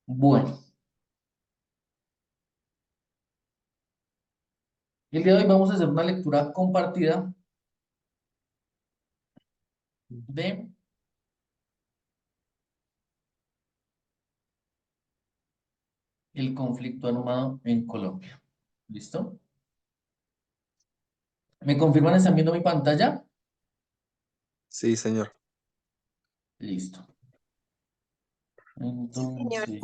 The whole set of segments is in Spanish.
Bueno, el día de hoy vamos a hacer una lectura compartida de el conflicto armado en Colombia. ¿Listo? ¿Me confirman? ¿Están viendo mi pantalla? Sí, señor. Listo. Sí, señor. Entonces,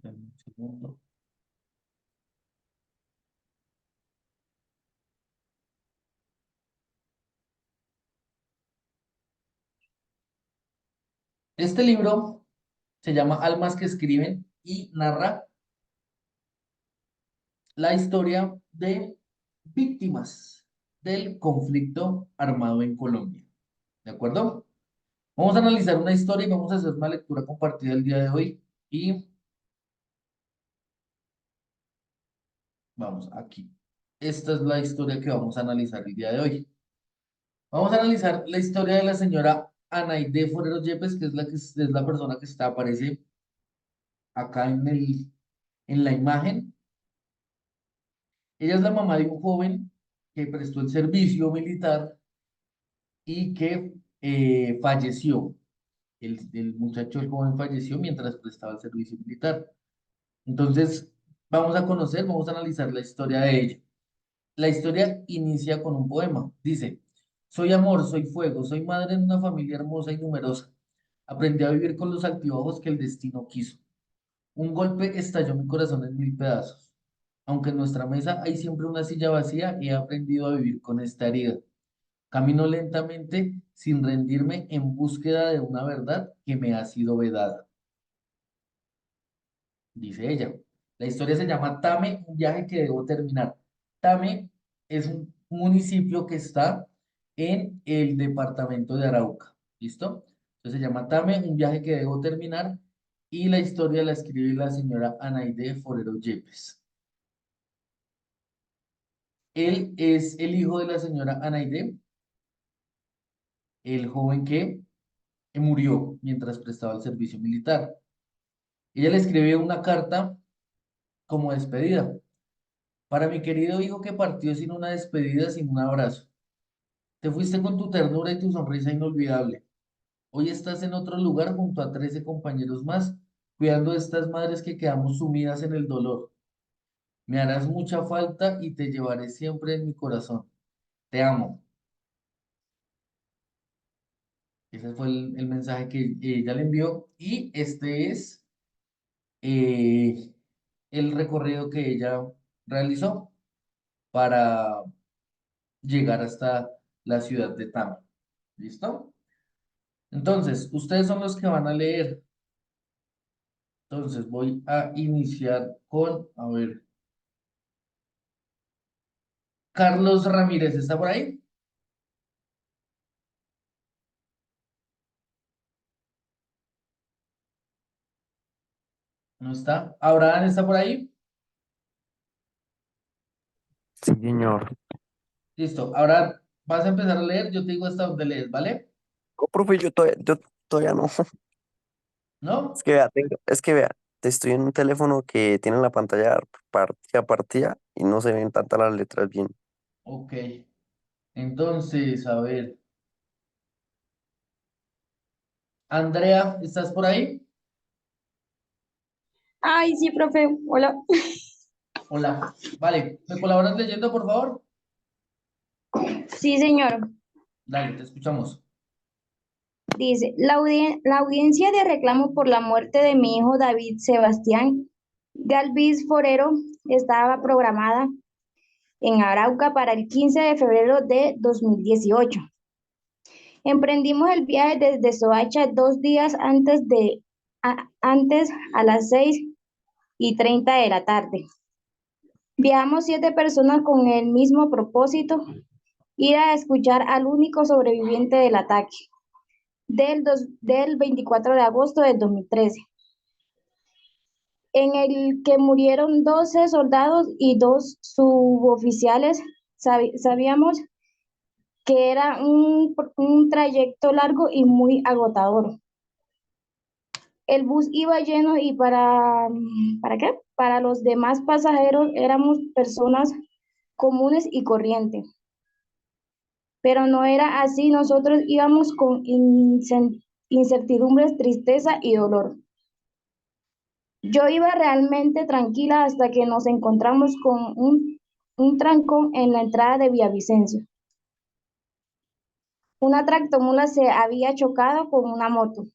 dame un segundo. Este libro se llama Almas que escriben y narra la historia de víctimas del conflicto armado en Colombia. ¿De acuerdo? Vamos a analizar una historia y vamos a hacer una lectura compartida el día de hoy. Y vamos aquí. Esta es la historia que vamos a analizar el día de hoy. Vamos a analizar la historia de la señora Anaide Forero Yepes, que es la persona que aparece acá en la imagen. Ella es la mamá de un joven que prestó el servicio militar y que falleció. El muchacho, el joven, falleció mientras prestaba el servicio militar. Entonces, vamos a analizar la historia de ella. La historia inicia con un poema. Dice, soy amor, soy fuego, soy madre de una familia hermosa y numerosa. Aprendí a vivir con los altibajos que el destino quiso. Un golpe estalló mi corazón en mil pedazos. Aunque en nuestra mesa hay siempre una silla vacía, he aprendido a vivir con esta herida. Camino lentamente, sin rendirme, en búsqueda de una verdad que me ha sido vedada, dice ella. La historia se llama Tame, un viaje que debo terminar. Tame es un municipio que está en el departamento de Arauca. ¿Listo? Entonces se llama Tame, un viaje que debo terminar. Y la historia la escribe la señora Anaide Forero Yepes. Él es el hijo de la señora Anaide, el joven que murió mientras prestaba el servicio militar. Ella le escribe una carta como despedida. Para mi querido hijo que partió sin una despedida, sin un abrazo. Te fuiste con tu ternura y tu sonrisa inolvidable. Hoy estás en otro lugar junto a 13 compañeros más, cuidando de estas madres que quedamos sumidas en el dolor. Me harás mucha falta y te llevaré siempre en mi corazón. Te amo. Ese fue el mensaje que ella le envió y este es eh, el recorrido que ella realizó para llegar hasta la ciudad de Tama. ¿Listo? Entonces, ustedes son los que van a leer. Entonces, voy a iniciar con, a ver, Carlos Ramírez, ¿está por ahí? No está. ¿Abraham está por ahí? Sí, señor. Listo. Ahora vas a empezar a leer, yo te digo hasta dónde lees, ¿vale? Oh, profe, yo todavía no. Es ¿No? que vea, te estoy en un teléfono que tiene la pantalla partida y no se ven tantas las letras bien. Ok. Entonces, a ver, Andrea, ¿estás por ahí? Ay, sí, profe. Hola. Hola. Vale, ¿me colaboras leyendo, por favor? Sí, señor. Dale, te escuchamos. Dice, la audiencia de reclamo por la muerte de mi hijo David Sebastián Galvis Forero estaba programada en Arauca para el 15 de febrero de 2018. Emprendimos el viaje desde Soacha 2 días antes a las 6:30 de la tarde. Viajamos 7 personas con el mismo propósito, ir a escuchar al único sobreviviente del ataque del 24 de agosto del 2013. en el que murieron 12 soldados y dos suboficiales. Sabíamos que era un trayecto largo y muy agotador. El bus iba lleno y ¿para qué? Para los demás pasajeros éramos personas comunes y corrientes. Pero no era así, nosotros íbamos con incertidumbres, tristeza y dolor. Yo iba realmente tranquila hasta que nos encontramos con un trancón en la entrada de Villavicencio. Una tractomula se había chocado con una moto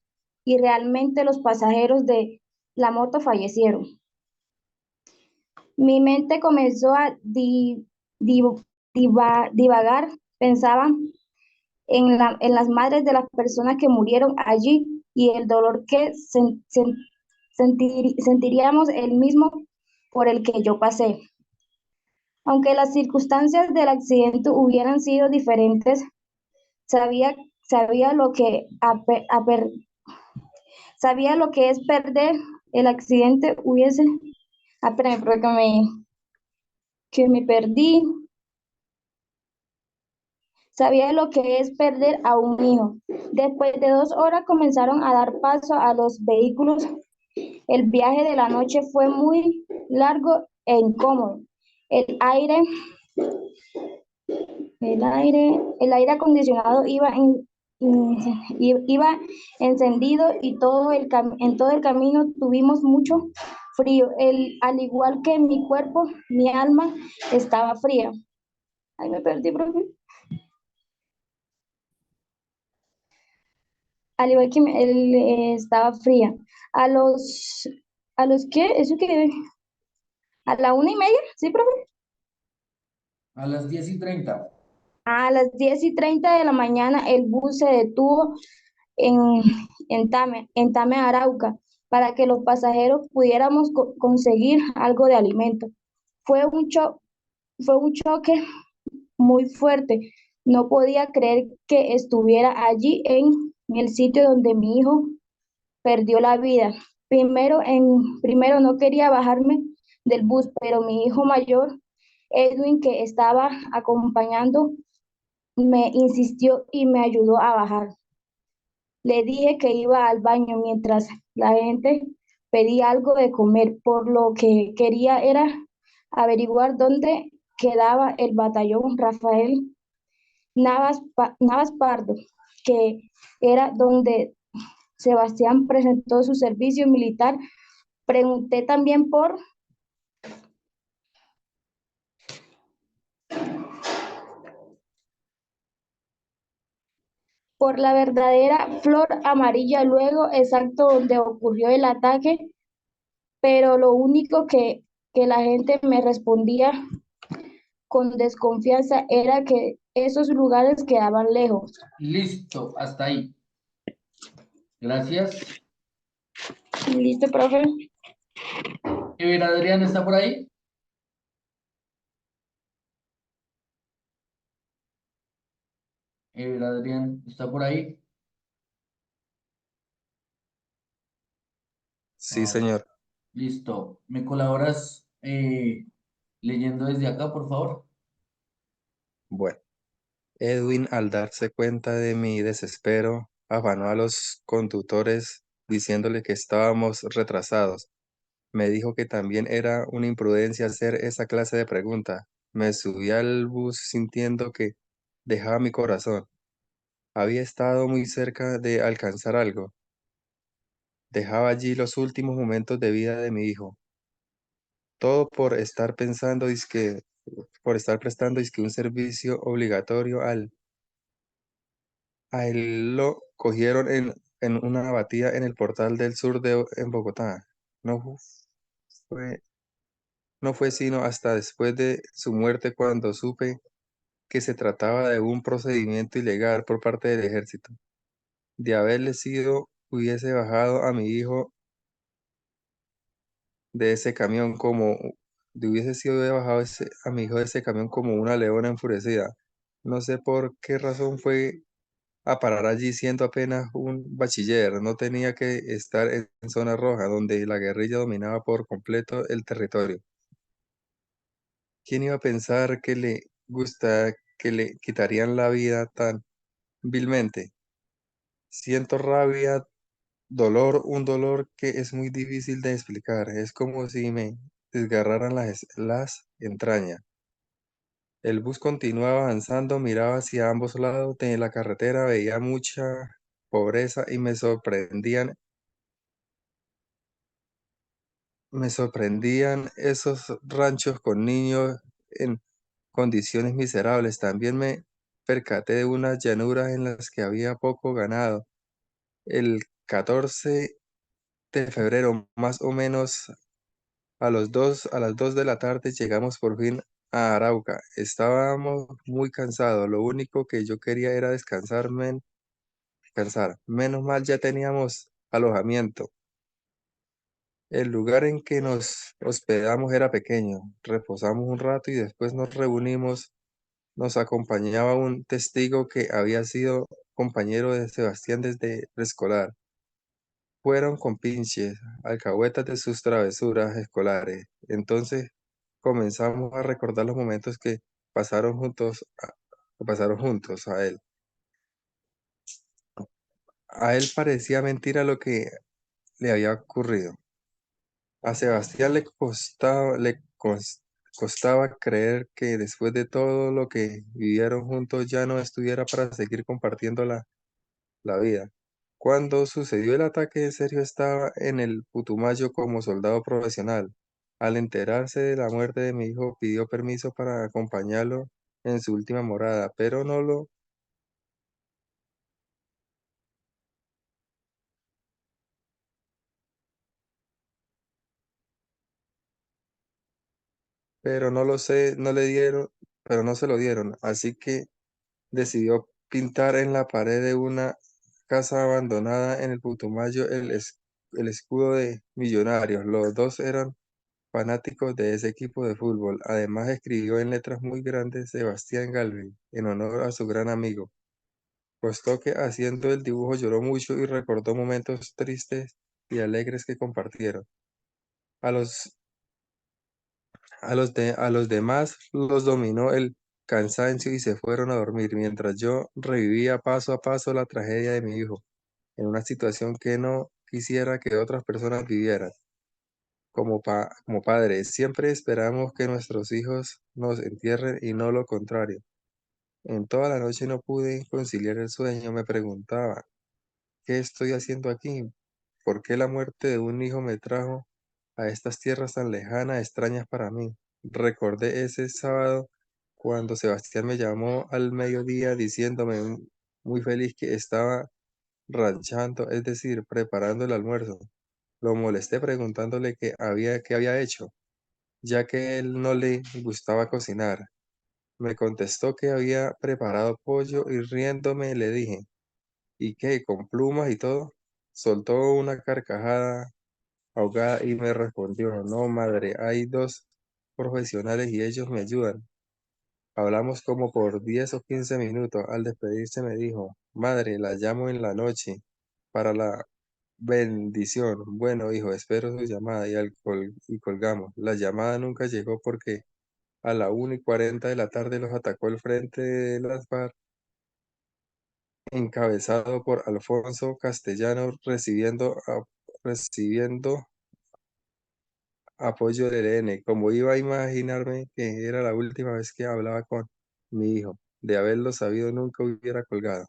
y realmente los pasajeros de la moto fallecieron. Mi mente comenzó a divagar, pensaba en las madres de las personas que murieron allí y el dolor que sentiríamos el mismo por el que yo pasé. Aunque las circunstancias del accidente hubieran sido diferentes, sabía, sabía lo que sabía lo que es perder el accidente hubiese. Espérame, porque que me perdí. Sabía lo que es perder a un hijo. Después de 2 horas comenzaron a dar paso a los vehículos. El viaje de la noche fue muy largo e incómodo. El aire, el aire acondicionado iba encendido y en todo el camino tuvimos mucho frío. Al igual que mi cuerpo, mi alma estaba fría. Ay, me perdí, profe. Al igual que él estaba fría. A los, ¿A los qué? ¿Eso qué? ¿A la 1:30? ¿Sí, profe? A las 10:30. A las 10:30 de la mañana el bus se detuvo en, en Tame, Arauca, para que los pasajeros pudiéramos conseguir algo de alimento. Fue fue un choque muy fuerte. No podía creer que estuviera allí en el sitio donde mi hijo perdió la vida. Primero no quería bajarme del bus, pero mi hijo mayor, Edwin, que estaba acompañando, me insistió y me ayudó a bajar. Le dije que iba al baño mientras la gente pedía algo de comer, por lo que quería era averiguar dónde quedaba el batallón Rafael Navas Pardo, que era donde Sebastián presentó su servicio militar. Pregunté también por la verdadera flor amarilla, luego exacto donde ocurrió el ataque, pero lo único que la gente me respondía con desconfianza era que esos lugares quedaban lejos. Listo, hasta ahí. Gracias. ¿Listo, profe? Adrián está por ahí. Adrián está por ahí. Sí, Ah, señor. listo. ¿Me colaboras leyendo desde acá, por favor? Bueno, Edwin, al darse cuenta de mi desespero, afanó a los conductores diciéndole que estábamos retrasados. Me dijo que también era una imprudencia hacer esa clase de pregunta. Me subí al bus sintiendo que dejaba mi corazón. Había estado muy cerca de alcanzar algo. Dejaba allí los últimos momentos de vida de mi hijo. Todo por estar prestando dizque un servicio obligatorio a él lo cogieron en una abatida en el Portal del Sur en Bogotá. No fue, no fue sino hasta después de su muerte cuando supe que se trataba de un procedimiento ilegal por parte del ejército. De haberle sido, hubiese bajado a mi hijo de ese camión como, de hubiese sido bajado a mi hijo de ese camión como una leona enfurecida. No sé por qué razón fue a parar allí siendo apenas un bachiller. No tenía que estar en zona roja, donde la guerrilla dominaba por completo el territorio. ¿Quién iba a pensar que le quitarían la vida tan vilmente? Siento rabia, dolor, un dolor que es muy difícil de explicar. Es como si me desgarraran las entrañas. El bus continuaba avanzando, miraba hacia ambos lados de la carretera, veía mucha pobreza y me sorprendían esos ranchos con niños en condiciones miserables. También me percaté de unas llanuras en las que había poco ganado. El 14 de febrero, más o menos a las 2 de la tarde, llegamos por fin a Arauca. Estábamos muy cansados. Lo único que yo quería era descansar. Menos mal ya teníamos alojamiento. El lugar en que nos hospedamos era pequeño. Reposamos un rato y después nos reunimos. Nos acompañaba un testigo que había sido compañero de Sebastián desde preescolar. Fueron compinches, alcahuetas de sus travesuras escolares. Entonces comenzamos a recordar los momentos que pasaron juntos a él. A él parecía mentira lo que le había ocurrido. A Sebastián costaba creer que después de todo lo que vivieron juntos ya no estuviera para seguir compartiendo la vida. Cuando sucedió el ataque, Sergio estaba en el Putumayo como soldado profesional. Al enterarse de la muerte de mi hijo, pidió permiso para acompañarlo en su última morada, pero no lo sé, no le dieron, pero no se lo dieron, así que decidió pintar en la pared de una casa abandonada en el Putumayo el escudo de Millonarios. Los dos eran fanáticos de ese equipo de fútbol. Además, escribió en letras muy grandes Sebastián Galvin, en honor a su gran amigo. Costó que haciendo el dibujo lloró mucho y recordó momentos tristes y alegres que compartieron. A los, a los demás los dominó el cansancio y se fueron a dormir, mientras yo revivía paso a paso la tragedia de mi hijo, en una situación que no quisiera que otras personas vivieran. Como padres, siempre esperamos que nuestros hijos nos entierren y no lo contrario. En toda la noche no pude conciliar el sueño, me preguntaba, ¿qué estoy haciendo aquí? ¿Por qué la muerte de un hijo me trajo a estas tierras tan lejanas, extrañas para mí? Recordé ese sábado cuando Sebastián me llamó al mediodía diciéndome muy feliz que estaba ranchando, es decir, preparando el almuerzo. Lo molesté preguntándole qué había hecho, ya que él no le gustaba cocinar. Me contestó que había preparado pollo y riéndome le dije, ¿y qué? ¿Con plumas y todo? Soltó una carcajada ahogada y me respondió, no, madre, hay dos profesionales y ellos me ayudan. Hablamos como por 10 o 15 minutos. Al despedirse me dijo, madre, la llamo en la noche para la bendición. Bueno, hijo, espero su llamada y colgamos. La llamada nunca llegó porque a la 1:40 de la tarde los atacó el frente de las FARC, encabezado por Alfonso Castellanos, recibiendo apoyo del ELN. Como iba a imaginarme que era la última vez que hablaba con mi hijo, de haberlo sabido nunca hubiera colgado.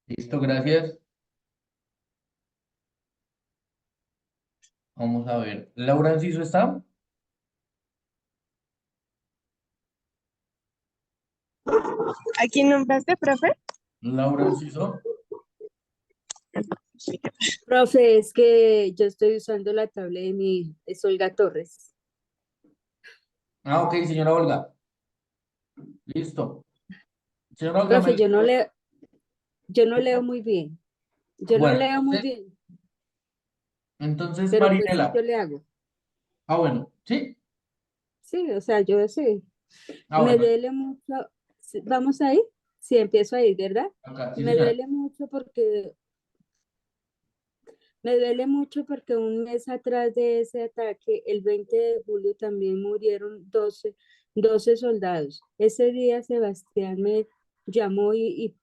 Listo, gracias. Vamos a ver. ¿Laura Enciso está? ¿A quién nombraste, profe? Laura Enciso. Profe, es que yo estoy usando la tablet de mi hija, es Olga Torres. Ah, ok, señora Olga. Listo. Señora Olga, Profe, yo no leo muy bien. Yo no Bueno, leo muy bien, entonces pero pues sí, yo Marinela. le hago. Ah, bueno, ¿sí? Sí, o sea, yo sí. Ah, Me bueno. duele mucho, ¿Vamos a ir? Sí, empiezo a ir, ¿verdad? Acá, sí, Me señora. duele mucho porque Me duele mucho porque un mes atrás de ese ataque, el 20 de julio, también murieron 12 soldados. Ese día Sebastián me llamó y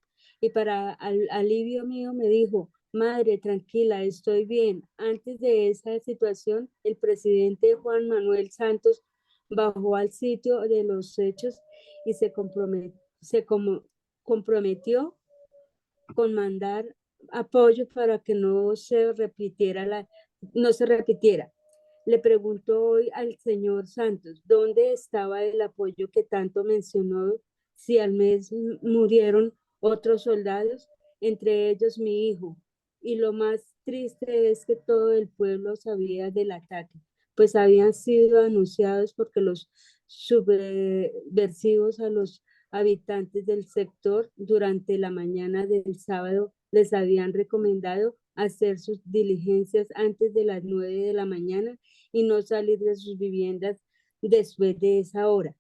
para alivio mío me dijo, madre, tranquila, estoy bien. Antes de esa situación, el presidente Juan Manuel Santos bajó al sitio de los hechos y comprometió con mandar apoyo para que no se repitiera. Le preguntó hoy al señor Santos dónde estaba el apoyo que tanto mencionó, si al mes murieron otros soldados, entre ellos mi hijo. Y lo más triste es que todo el pueblo sabía del ataque, pues habían sido anunciados porque los subversivos a los habitantes del sector durante la mañana del sábado les habían recomendado hacer sus diligencias antes de las 9 de la mañana y no salir de sus viviendas después de esa hora.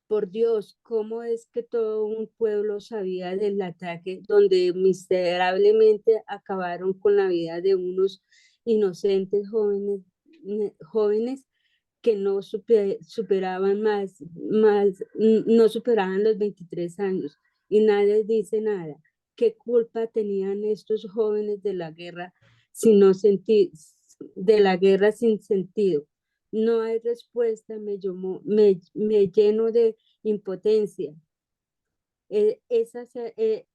Por Dios, ¿cómo es que todo un pueblo sabía del ataque donde miserablemente acabaron con la vida de unos inocentes jóvenes que no superaban los 23 años y nadie dice nada? ¿Qué culpa tenían estos jóvenes de la guerra de la guerra sin sentido? No hay respuesta, me lleno de impotencia. Eh, esa, sa- eh,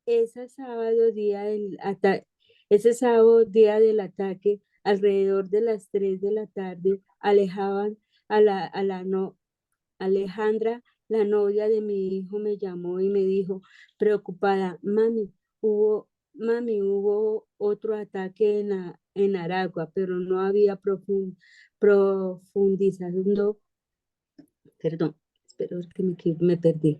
ese sábado día del ata- ese sábado día del ataque, alrededor de las 3 de la tarde, alejaban a la no, Alejandra, la novia de mi hijo, me llamó y me dijo, preocupada, hubo otro ataque en Aragua, pero no había profundizando, perdón, espero que me perdí.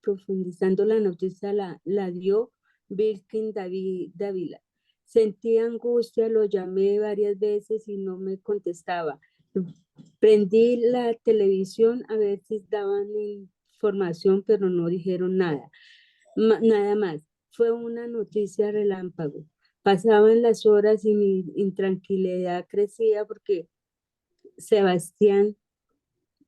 Profundizando la noticia la dio Virgen Dávila. Sentí angustia, lo llamé varias veces y no me contestaba. Prendí la televisión a ver si daban información, pero no dijeron nada. Nada más. Fue una noticia relámpago. Pasaban las horas y mi intranquilidad crecía Sebastián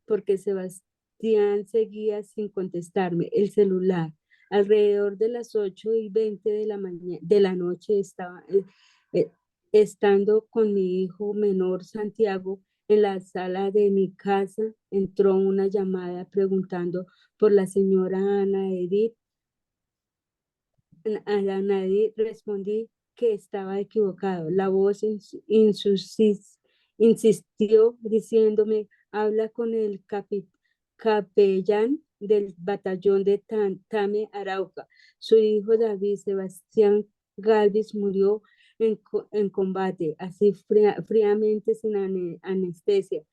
porque Sebastián seguía sin contestarme el celular. Alrededor de las 8:20 de la noche eh, estando con mi hijo menor Santiago en la sala de mi casa, entró una llamada preguntando por la señora Ana Edith. A Ana Edith respondí que estaba equivocado. La voz insistió diciéndome, habla con el capellán del batallón de Tame Arauca. Su hijo David Sebastián Galvis murió en combate, así fríamente, sin anestesia.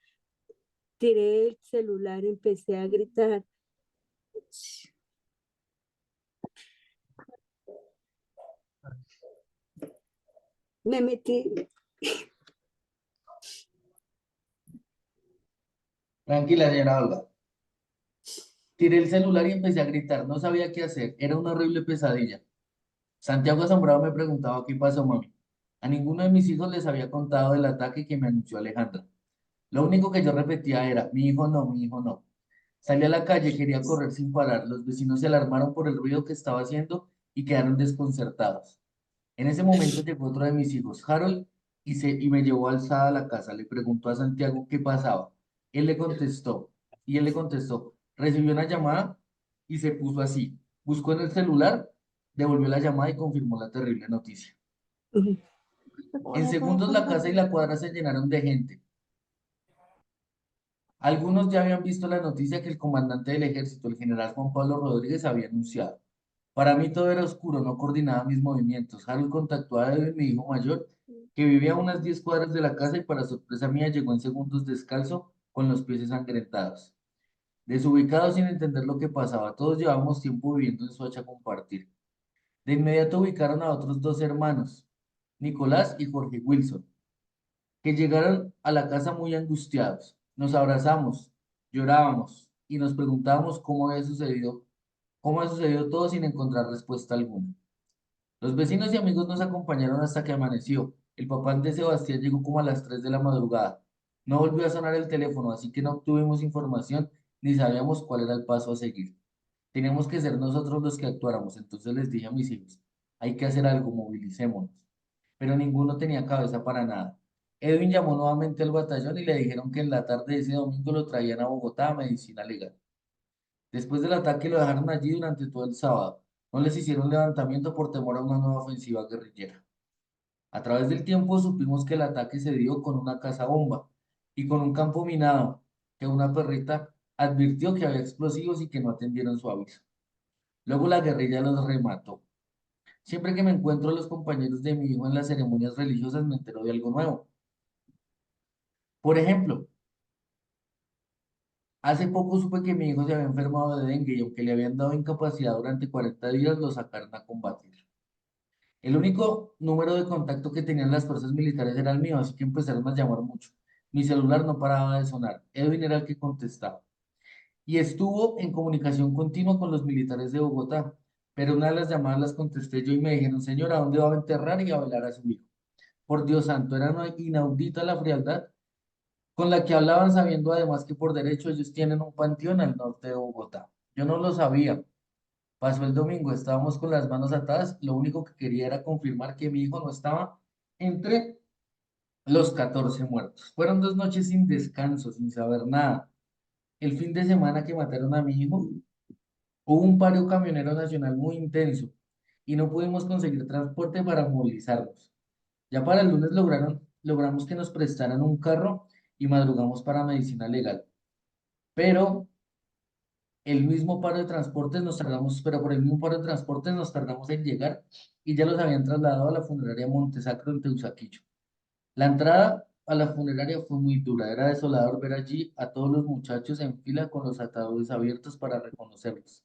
Tiré el celular, empecé a gritar. Me metí. Tranquila, señora Olga. Tiré el celular y empecé a gritar. No sabía qué hacer. Era una horrible pesadilla. Santiago asombrado me preguntaba qué pasó, mami. A ninguno de mis hijos les había contado del ataque que me anunció Alejandra. Lo único que yo repetía era, mi hijo no, mi hijo no. Salí a la calle, quería correr sin parar. Los vecinos se alarmaron por el ruido que estaba haciendo y quedaron desconcertados. En ese momento llegó otro de mis hijos, Harold, y me llevó alzada a la casa. Le preguntó a Santiago qué pasaba. Él le contestó, él le contestó, recibió una llamada y se puso así. Buscó en el celular, devolvió la llamada y confirmó la terrible noticia. En segundos la casa y la cuadra se llenaron de gente. Algunos ya habían visto la noticia que el comandante del ejército, el general Juan Pablo Rodríguez, había anunciado. Para mí todo era oscuro, no coordinaba mis movimientos. Harold contactó a Edwin, mi hijo mayor, que vivía a unas 10 cuadras de la casa y para sorpresa mía llegó en segundos descalzo con los pies ensangrentados. Desubicados sin entender lo que pasaba, todos llevábamos tiempo viviendo en Soacha a compartir. De inmediato ubicaron a otros dos hermanos, Nicolás y Jorge Wilson, que llegaron a la casa muy angustiados. Nos abrazamos, llorábamos y nos preguntábamos cómo había sucedido todo sin encontrar respuesta alguna. Los vecinos y amigos nos acompañaron hasta que amaneció. El papá de Sebastián llegó como a las 3 de la madrugada. No volvió a sonar el teléfono, así que no obtuvimos información ni sabíamos cuál era el paso a seguir. Teníamos que ser nosotros los que actuáramos, entonces les dije a mis hijos, hay que hacer algo, movilicémonos. Pero ninguno tenía cabeza para nada. Edwin llamó nuevamente al batallón y le dijeron que en la tarde de ese domingo lo traían a Bogotá a medicina legal. Después del ataque lo dejaron allí durante todo el sábado. No les hicieron levantamiento por temor a una nueva ofensiva guerrillera. A través del tiempo supimos que el ataque se dio con una casa bomba y con un campo minado, que una perrita advirtió que había explosivos y que no atendieron su aviso. Luego la guerrilla los remató. Siempre que me encuentro a los compañeros de mi hijo en las ceremonias religiosas me entero de algo nuevo. Por ejemplo, hace poco supe que mi hijo se había enfermado de dengue y aunque le habían dado incapacidad durante 40 días, lo sacaron a combatir. El único número de contacto que tenían las fuerzas militares era el mío, así que empezaron a llamar mucho. Mi celular no paraba de sonar. Edwin era el que contestaba. Y estuvo en comunicación continua con los militares de Bogotá. Pero una de las llamadas las contesté yo y me dijeron, señor, ¿a dónde va a enterrar y a velar a su hijo? Por Dios santo, era una inaudita la frialdad con la que hablaban, sabiendo además que por derecho ellos tienen un panteón al norte de Bogotá. Yo no lo sabía. Pasó el domingo, estábamos con las manos atadas, lo único que quería era confirmar que mi hijo no estaba entre los 14 muertos. Fueron 2 noches sin descanso, sin saber nada. El fin de semana que mataron a mi hijo, hubo un paro camionero nacional muy intenso y no pudimos conseguir transporte para movilizarnos. Ya para el lunes logramos que nos prestaran un carro y madrugamos para medicina legal. Pero el mismo paro de transportes nos tardamos, pero por el mismo paro de transportes nos tardamos en llegar y ya los habían trasladado a la funeraria Montesacro en Teusaquillo. La entrada a la funeraria fue muy dura, era desolador ver allí a todos los muchachos en fila con los ataúdes abiertos para reconocerlos.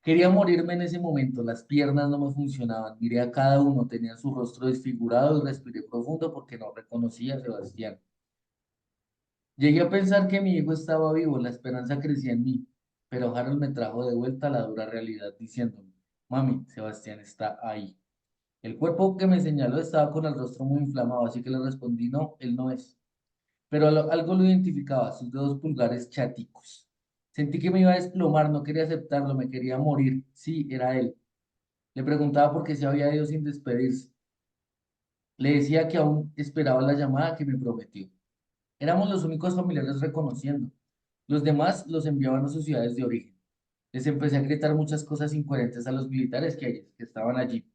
Quería morirme en ese momento, las piernas no me funcionaban, miré a cada uno, tenían su rostro desfigurado y respiré profundo porque no reconocía a Sebastián. Llegué a pensar que mi hijo estaba vivo, la esperanza crecía en mí, pero Harold me trajo de vuelta a la dura realidad diciéndome, mami, Sebastián está ahí. El cuerpo que me señaló estaba con el rostro muy inflamado, así que le respondí, no, él no es. Pero algo lo identificaba, sus dedos pulgares cháticos. Sentí que me iba a desplomar, no quería aceptarlo, me quería morir. Sí, era él. Le preguntaba por qué se había ido sin despedirse. Le decía que aún esperaba la llamada que me prometió. Éramos los únicos familiares reconociendo. Los demás los enviaban a sus ciudades de origen. Les empecé a gritar muchas cosas incoherentes a los militares que estaban allí.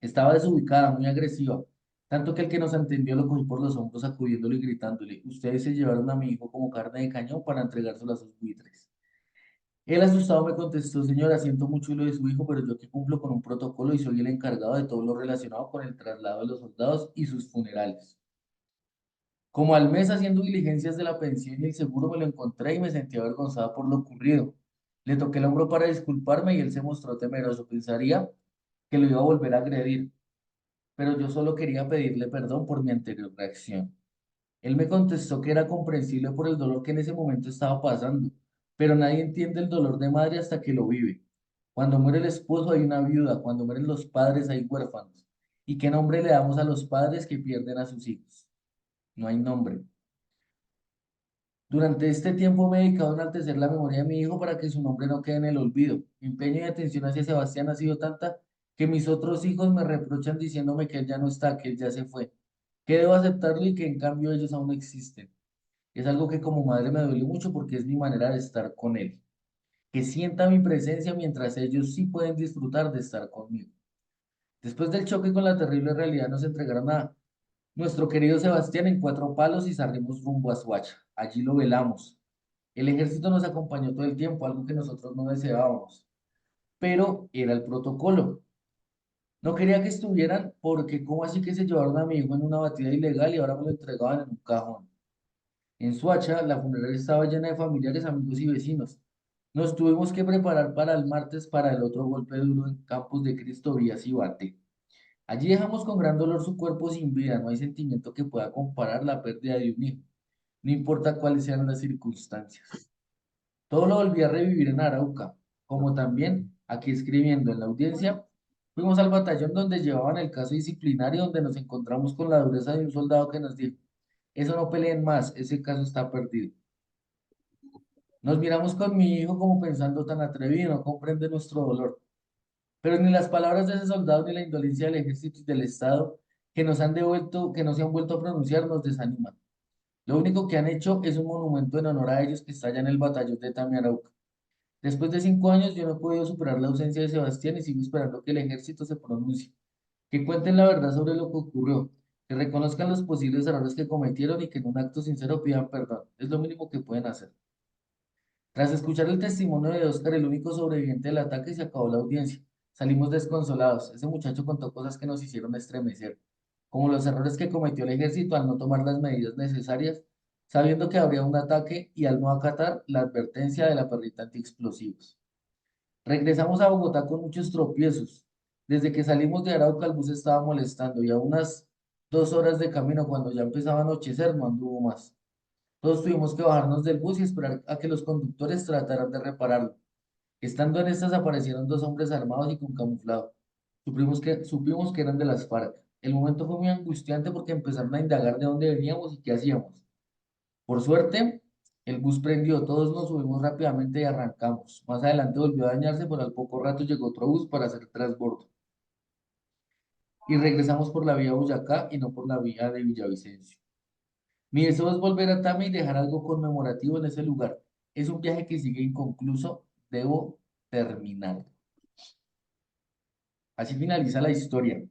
Estaba desubicada, muy agresiva, tanto que el que nos atendió lo cogí por los hombros sacudiéndolo y gritándole, ustedes se llevaron a mi hijo como carne de cañón para entregárselo a sus buitres. Él asustado me contestó, señora, siento mucho lo de su hijo, pero yo aquí cumplo con un protocolo y soy el encargado de todo lo relacionado con el traslado de los soldados y sus funerales. Como al mes haciendo diligencias de la pensión y el seguro me lo encontré y me sentí avergonzada por lo ocurrido. Le toqué el hombro para disculparme y él se mostró temeroso. Pensaría que lo iba a volver a agredir, pero yo solo quería pedirle perdón por mi anterior reacción. Él me contestó que era comprensible por el dolor que en ese momento estaba pasando, pero nadie entiende el dolor de madre hasta que lo vive. Cuando muere el esposo hay una viuda, cuando mueren los padres hay huérfanos. ¿Y qué nombre le damos a los padres que pierden a sus hijos? No hay nombre. Durante este tiempo me he dedicado a enaltecer la memoria de mi hijo para que su nombre no quede en el olvido. Mi empeño y atención hacia Sebastián ha sido tanta que mis otros hijos me reprochan diciéndome que él ya no está, que él ya se fue, que debo aceptarlo y que en cambio ellos aún existen. Es algo que como madre me duele mucho porque es mi manera de estar con él. Que sienta mi presencia mientras ellos sí pueden disfrutar de estar conmigo. Después del choque con la terrible realidad nos entregaron a nuestro querido Sebastián en 4 palos y salimos rumbo a Suacha. Allí lo velamos. El ejército nos acompañó todo el tiempo, algo que nosotros no deseábamos, pero era el protocolo. No quería que estuvieran porque ¿cómo así que se llevaron a mi hijo en una batida ilegal y ahora me lo entregaban en un cajón? En Suacha, la funeraria estaba llena de familiares, amigos y vecinos. Nos tuvimos que preparar para el martes para el otro golpe duro en Campos de Cristo, Vías y Bate. Allí dejamos con gran dolor su cuerpo sin vida, no hay sentimiento que pueda comparar la pérdida de un hijo. no importa cuáles sean las circunstancias. Todo lo volví a revivir en Arauca, como también aquí escribiendo en la audiencia. Fuimos al batallón donde llevaban el caso disciplinario, donde nos encontramos con la dureza de un soldado que nos dijo, eso no peleen más, ese caso está perdido. Nos miramos con mi hijo como pensando tan atrevido, no comprende nuestro dolor. Pero ni las palabras de ese soldado ni la indolencia del ejército y del Estado que no se han vuelto a pronunciar nos desaniman. Lo único que han hecho es un monumento en honor a ellos que está allá en el batallón de Tamiarauca. Después de 5 años yo no he podido superar la ausencia de Sebastián y sigo esperando que el ejército se pronuncie, que cuenten la verdad sobre lo que ocurrió, que reconozcan los posibles errores que cometieron y que en un acto sincero pidan perdón. Es lo mínimo que pueden hacer. Tras escuchar el testimonio de Oscar, el único sobreviviente del ataque, se acabó la audiencia. Salimos desconsolados. Ese muchacho contó cosas que nos hicieron estremecer, como los errores que cometió el ejército al no tomar las medidas necesarias, sabiendo que habría un ataque y al no acatar la advertencia de la perrita antiexplosivos. Regresamos a Bogotá con muchos tropiezos. Desde que salimos de Arauca, el bus estaba molestando y a unas 2 horas de camino, cuando ya empezaba a anochecer, no anduvo más. Todos tuvimos que bajarnos del bus y esperar a que los conductores trataran de repararlo. Estando en estas aparecieron dos hombres armados y con camuflado. Supimos que eran de las FARC. El momento fue muy angustiante porque empezaron a indagar de dónde veníamos y qué hacíamos. Por suerte, el bus prendió, todos nos subimos rápidamente y arrancamos. Más adelante volvió a dañarse, pero al poco rato llegó otro bus para hacer transbordo. Y regresamos por la vía Boyacá y no por la vía de Villavicencio. Mi deseo es volver a Tame y dejar algo conmemorativo en ese lugar. Es un viaje que sigue inconcluso, debo terminarlo. Así finaliza la historia.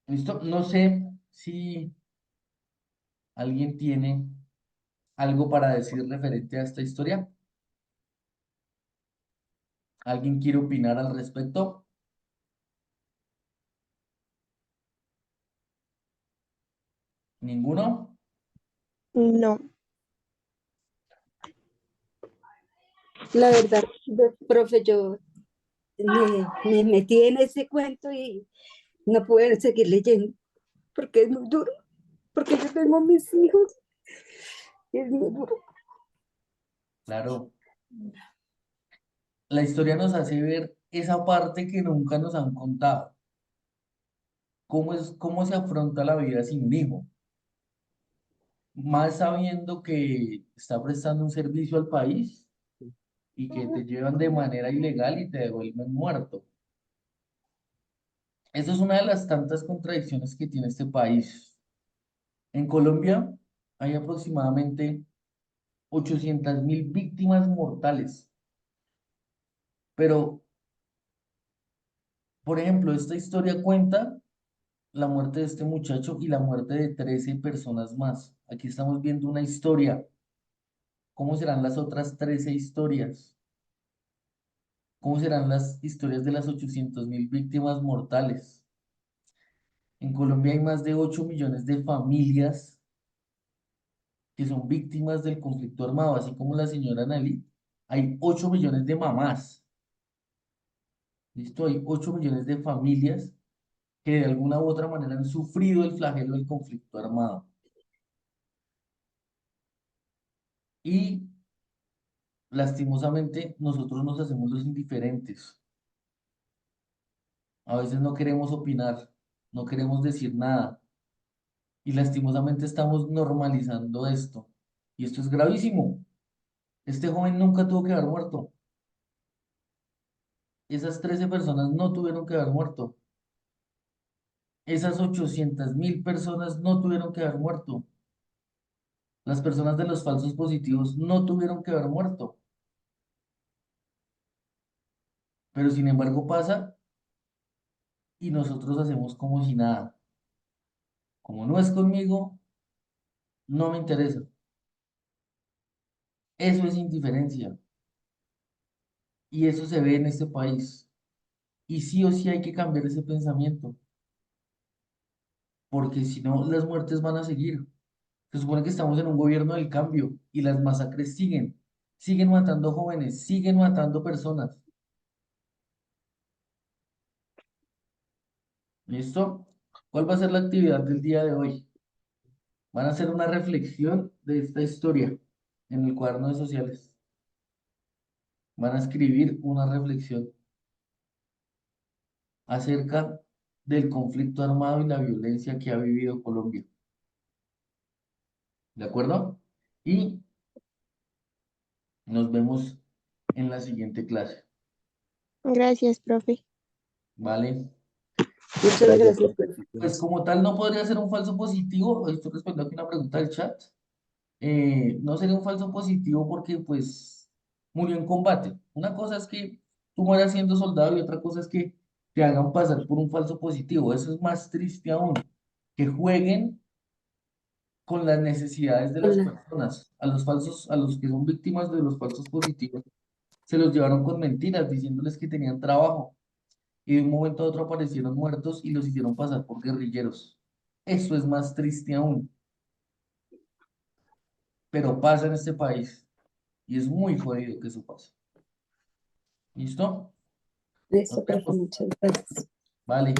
¿Listo? No sé si alguien tiene algo para decir referente a esta historia. ¿Alguien quiere opinar al respecto? ¿Ninguno? No. La verdad, profe, yo me metí en ese cuento y no pude seguir leyendo porque es muy duro, porque yo tengo mis hijos y es muy duro. Claro. La historia nos hace ver esa parte que nunca nos han contado. ¿Cómo se afronta la vida sin un hijo? Más sabiendo que está prestando un servicio al país y que te llevan de manera ilegal y te devuelven muerto. Eso es una de las tantas contradicciones que tiene este país. En Colombia hay aproximadamente 800.000 víctimas mortales, pero, por ejemplo, esta historia cuenta la muerte de este muchacho y la muerte de 13 personas más. Aquí estamos viendo una historia. ¿Cómo serán las otras 13 historias? ¿Cómo serán las historias de las 800.000 víctimas mortales? En Colombia hay más de 8 millones de familias que son víctimas del conflicto armado, así como la señora Nelly. Hay 8 millones de mamás, ¿listo? Hay 8 millones de familias que de alguna u otra manera han sufrido el flagelo del conflicto armado. Y lastimosamente nosotros nos hacemos los indiferentes. A veces no queremos opinar, no queremos decir nada. Y lastimosamente estamos normalizando esto. Y esto es gravísimo. Este joven nunca tuvo que haber muerto. Esas 13 personas no tuvieron que haber muerto. Esas 800.000 personas no tuvieron que haber muerto. Las personas de los falsos positivos no tuvieron que haber muerto. Pero sin embargo pasa y nosotros hacemos como si nada. Como no es conmigo, no me interesa. Eso es indiferencia. Y eso se ve en este país. Y sí o sí hay que cambiar ese pensamiento. Porque si no, las muertes van a seguir. Se supone que estamos en un gobierno del cambio y las masacres siguen. Siguen matando jóvenes, siguen matando personas. ¿Listo? ¿Cuál va a ser la actividad del día de hoy? Van a hacer una reflexión de esta historia en el cuaderno de sociales. Van a escribir una reflexión acerca del conflicto armado y la violencia que ha vivido Colombia. ¿De acuerdo? Y nos vemos en la siguiente clase. Gracias, profe. ¿Vale? Muchas Gracias, gracias, profe. profe. Pues como tal no podría ser un falso positivo. Estoy respondiendo aquí una pregunta del chat. No sería un falso positivo porque pues murió en combate. Una cosa es que tú mueras siendo soldado y otra cosa es que te hagan pasar por un falso positivo. Eso es más triste aún. Que jueguen con las necesidades de las Hola. personas. A los falsos, a los que son víctimas de los falsos positivos, se los llevaron con mentiras, diciéndoles que tenían trabajo. Y de un momento a otro aparecieron muertos y los hicieron pasar por guerrilleros. Eso es más triste aún, pero pasa en este país y es muy jodido que eso pase. ¿Listo? Listo, Nos profe, vemos. muchas gracias. Vale.